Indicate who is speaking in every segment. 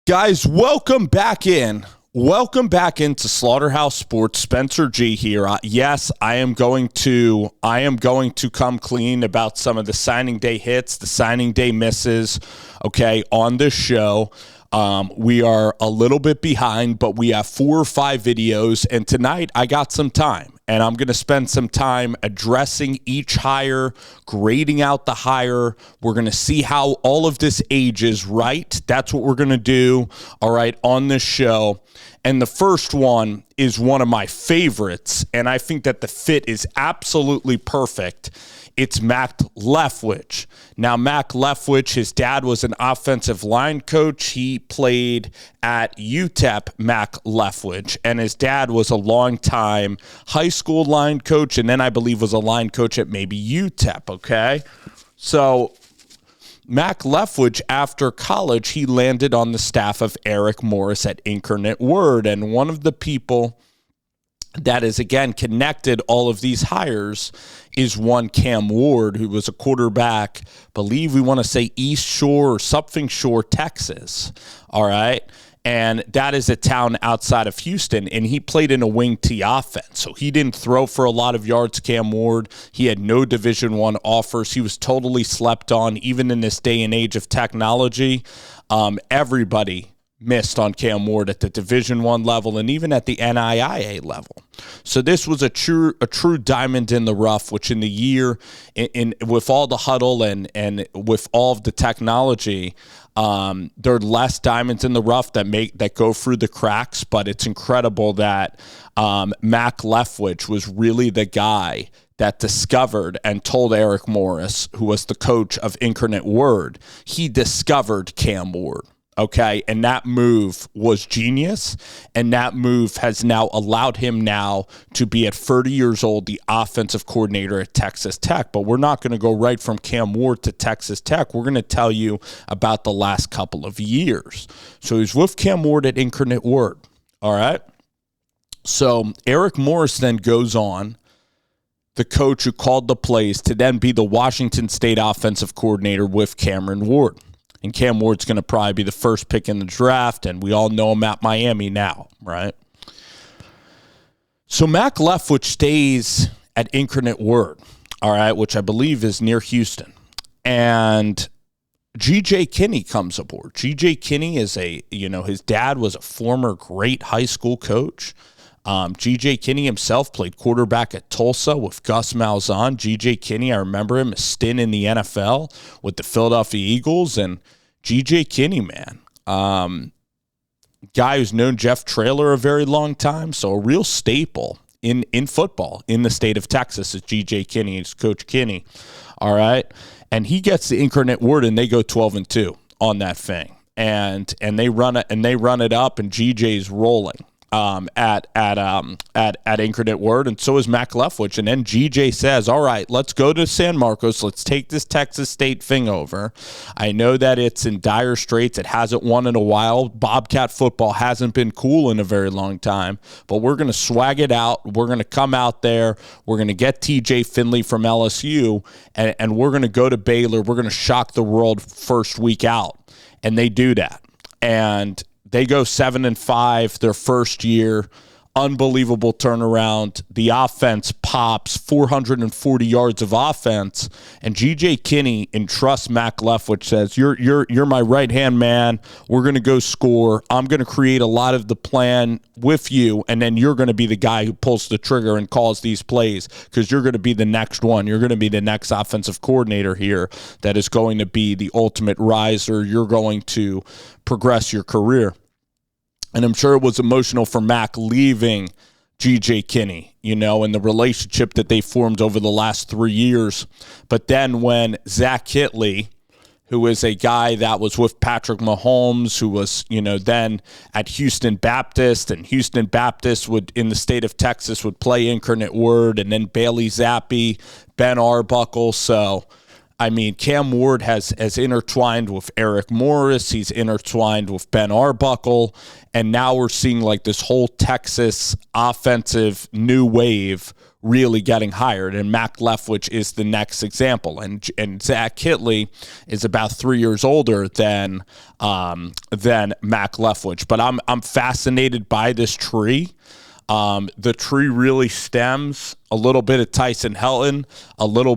Speaker 1: Guys, welcome back in. Welcome back into Slaughterhouse Sports. Spencer G here. Yes, I am going to come clean about some of the signing day hits, the signing day misses, okay, on this show. We are a little bit behind, but we have 4 or 5 videos, and tonight I got some time, and I'm going to spend some time addressing each hire, grading out the hire. We're going to see how all of this ages, right? That's what we're going to do, all right, on this show. And the first one is one of my favorites, and I think that the fit is absolutely perfect. It's Mack Leftwich. Now, Mack Leftwich, his dad was an offensive line coach. He played at UTEP, Mack Leftwich, and his dad was a longtime high school line coach, and then I believe was a line coach at maybe UTEP, okay? So Mack Leftwich, after college, he landed on the staff of Eric Morris at Incarnate Word, and one of the people that is, again, connected all of these hires is one Cam Ward, who was a quarterback, believe we want to say East Shore or something Shore, Texas, all right? And that is a town outside of Houston, and he played in a wing T offense. So he didn't throw for a lot of yards, Cam Ward. He had no Division I offers. He was totally slept on, even in this day and age of technology. Everybody missed on Cam Ward at the Division I level and even at the NAIA level. So this was a true diamond in the rough, which in the year, with all the huddle and with all of the technology, there are less diamonds in the rough that go through the cracks, but it's incredible that Mack Leftwich was really the guy that discovered and told Eric Morris, who was the coach of Incarnate Word, he discovered Cam Ward. Okay, and that move was genius, and that move has now allowed him now to be at 30 years old, the offensive coordinator at Texas Tech. But we're not going to go right from Cam Ward to Texas Tech. We're going to tell you about the last couple of years. So he's with Cam Ward at Incarnate Word, all right? So Eric Morris then goes on, the coach who called the plays, to then be the Washington State offensive coordinator with Cameron Ward. And Cam Ward's going to probably be the first pick in the draft, and we all know him at Miami now, right? So Mack Leftwich stays at Incarnate Word, all right, which I believe is near Houston. And GJ Kinne comes aboard. GJ Kinne is his dad was a former great high school coach. GJ Kinne himself played quarterback at Tulsa with Gus Malzahn. GJ Kinne, I remember him, a stint in the NFL with the Philadelphia Eagles. And GJ Kinne, man, guy who's known Jeff Traylor a very long time, so a real staple in football in the state of Texas is GJ Kinne. It's Coach Kinne, all right? And he gets the Incarnate Word, and they go 12-2 on that thing. And they run it up, and GJ's rolling at Incarnate Word, and so is Mack Leftwich. And then GJ says, all right, let's go to San Marcos. Let's take this Texas State thing over. I know that it's in dire straits. It hasn't won in a while. Bobcat football hasn't been cool in a very long time, but we're going to swag it out. We're going to come out there. We're going to get TJ Finley from LSU, and we're going to go to Baylor. We're going to shock the world first week out. And they do that. And they go 7-5 their first year. Unbelievable turnaround. The offense pops, 440 yards of offense, and GJ Kinne entrusts Mack Leftwich, says, "You're my right-hand man. We're going to go score. I'm going to create a lot of the plan with you, and then you're going to be the guy who pulls the trigger and calls these plays because you're going to be the next one. You're going to be the next offensive coordinator here that is going to be the ultimate riser. You're going to progress your career." And I'm sure it was emotional for Mack leaving GJ Kinne, and the relationship that they formed over the last 3 years. But then when Zach Hitley, who is a guy that was with Patrick Mahomes, who was, then at Houston Baptist, and Houston Baptist would, in the state of Texas, would play Incarnate Word, and then Bailey Zappi, Ben Arbuckle. So, I mean, Cam Ward has intertwined with Eric Morris. He's intertwined with Ben Arbuckle. And now we're seeing like this whole Texas offensive new wave really getting hired, and Mack Leftwich is the next example. And Zach Kittley is about 3 years older than Mack Leftwich. But I'm fascinated by this tree. The tree really stems a little bit of Tyson Helton, a little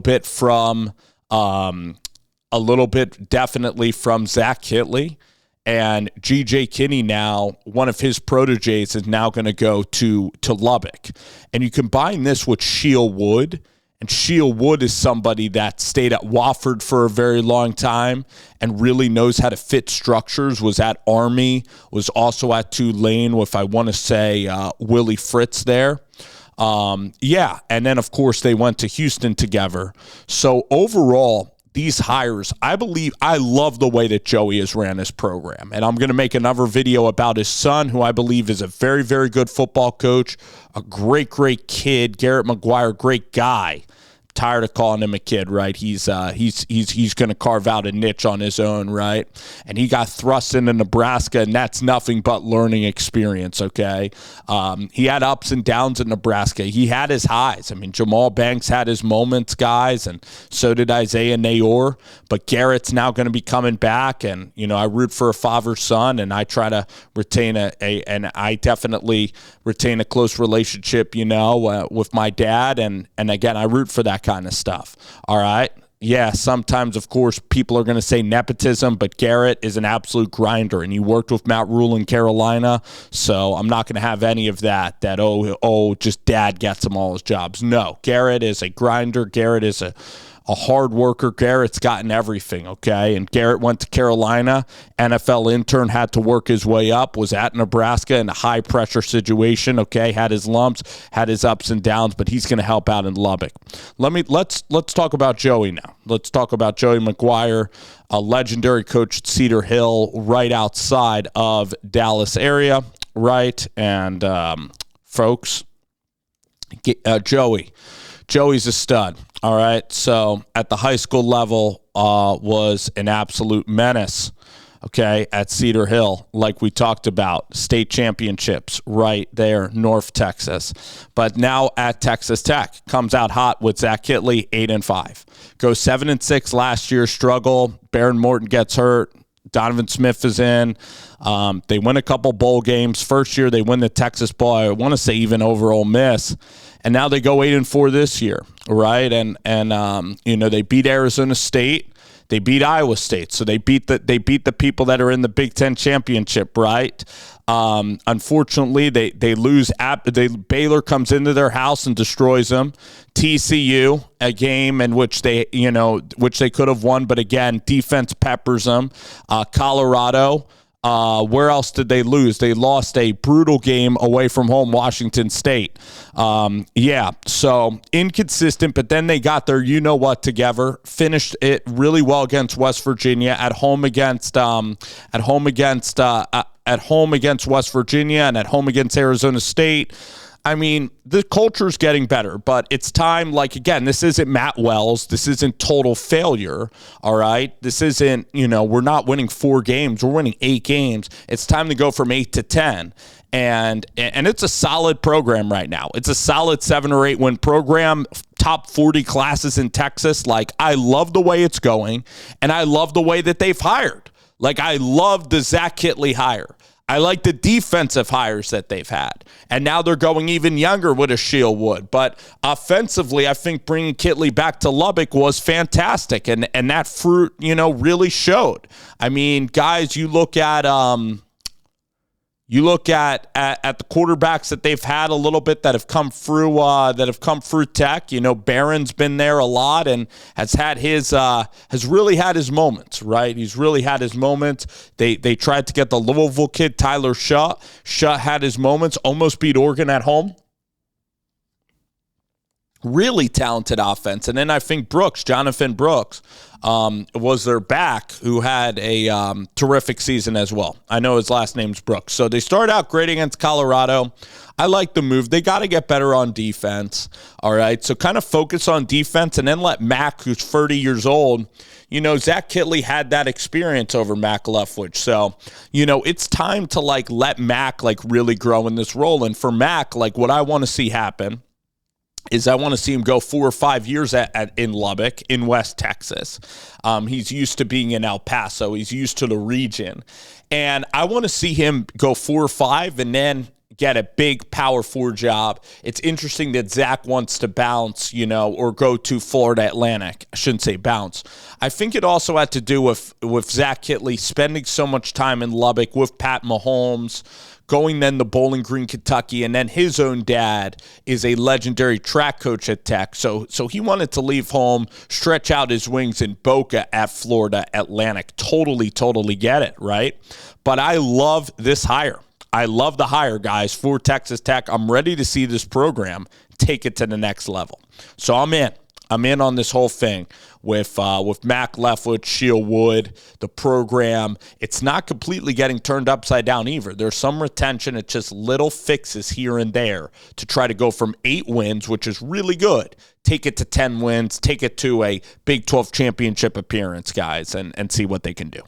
Speaker 1: bit definitely from Zach Kittley. And GJ Kinne now, one of his proteges, is now going to go to Lubbock. And you combine this with Sheil Wood, and Sheil Wood is somebody that stayed at Wofford for a very long time and really knows how to fit structures, was at Army, was also at Tulane with, I want to say, Willie Fritz there. And then, of course, they went to Houston together. So overall, these hires, I love the way that Joey has ran his program. And I'm going to make another video about his son, who I believe is a very, very good football coach, a great, great kid. Garrett McGuire, great guy. Tired of calling him a kid, right? He's going to carve out a niche on his own, right? And he got thrust into Nebraska, and that's nothing but learning experience, okay? He had ups and downs in Nebraska. He had his highs. I mean, Jamal Banks had his moments, guys, and so did Isaiah Nayor. But Garrett's now going to be coming back, and, I root for a father-son, and I try to retain and I definitely retain a close relationship, with my dad, and again, I root for that kind of stuff. All right. Yeah, sometimes, of course, people are going to say nepotism, but Garrett is an absolute grinder, and he worked with Matt Rule in Carolina, so I'm not going to have any of that, just dad gets him all his jobs. No, Garrett is a grinder. Garrett is a hard worker. Garrett's gotten everything, okay? And Garrett went to Carolina, NFL intern, had to work his way up, was at Nebraska in a high-pressure situation, okay? Had his lumps, had his ups and downs, but he's going to help out in Lubbock. Let's talk about Joey now. Let's talk about Joey Mcguire, a legendary coach at Cedar Hill, right outside of Dallas area, right? And, folks, Joey's a stud. All right, so at the high school level was an absolute menace, okay, at Cedar Hill, like we talked about, state championships right there, North Texas. But now at Texas Tech, comes out hot with Zach Kittley, 8-5. Goes 7-6 last year, struggle. Baron Morton gets hurt. Donovan Smith is in. They win a couple bowl games. First year, they win the Texas Bowl. I want to say even over Ole Miss. And now they go 8-4 this year, right? And they beat Arizona State. They beat Iowa State. So they beat the people that are in the Big Ten championship, right? Unfortunately, they lose. Baylor comes into their house and destroys them. TCU, a game in which they could have won, but again, defense peppers them. Colorado. Where else did they lose? They lost a brutal game away from home, Washington State. So inconsistent, but then they got their together, finished it really well against West Virginia, at home against West Virginia, and at home against Arizona State. I mean, the culture's getting better, but it's time, this isn't Matt Wells. This isn't total failure, all right? This isn't, we're not winning 4 games. We're winning 8 games. It's time to go from 8 to 10. And it's a solid program right now. It's a solid 7 or 8 win program, top 40 classes in Texas. I love the way it's going, and I love the way that they've hired. I love the Zach Kittley hire. I like the defensive hires that they've had. And now they're going even younger with a Sheil Wood. But offensively, I think bringing Kittley back to Lubbock was fantastic. And that fruit, really showed. I mean, guys, you look at the quarterbacks that they've had a little bit that have come through Tech. Barron's been there a lot and has really had his moments, right? He's really had his moments. They tried to get the Louisville kid, Tyler Shutt. Shutt had his moments, almost beat Oregon at home. Really talented offense. And then I think Jonathan Brooks, was their back, who had a terrific season as well. I know his last name's Brooks. So they started out great against Colorado. I like the move. They got to get better on defense. All right. So kind of focus on defense and then let Mack, who's 30 years old, Zach Kittley had that experience over Mack Leftwich. So, it's time to let Mack really grow in this role. And for Mack, what I want to see happen is I want to see him go 4 or 5 years in Lubbock in West Texas. He's used to being in El Paso. He's used to the region. And I want to see him go 4 or 5 and then get a big Power 4 job. It's interesting that Zach wants to bounce, or go to Florida Atlantic. I shouldn't say bounce. I think it also had to do with Zach Kittley spending so much time in Lubbock with Pat Mahomes, going then to Bowling Green, Kentucky, and then his own dad is a legendary track coach at Tech. So he wanted to leave home, stretch out his wings in Boca at Florida Atlantic. Totally get it, right? But I love this hire. I love the hire, guys, for Texas Tech. I'm ready to see this program take it to the next level. So I'm in. I'm in on this whole thing with Mack Leftwich, Shield Wood, the program. It's not completely getting turned upside down either. There's some retention. It's just little fixes here and there to try to go from 8 wins, which is really good, take it to 10 wins, take it to a Big 12 championship appearance, guys, and see what they can do.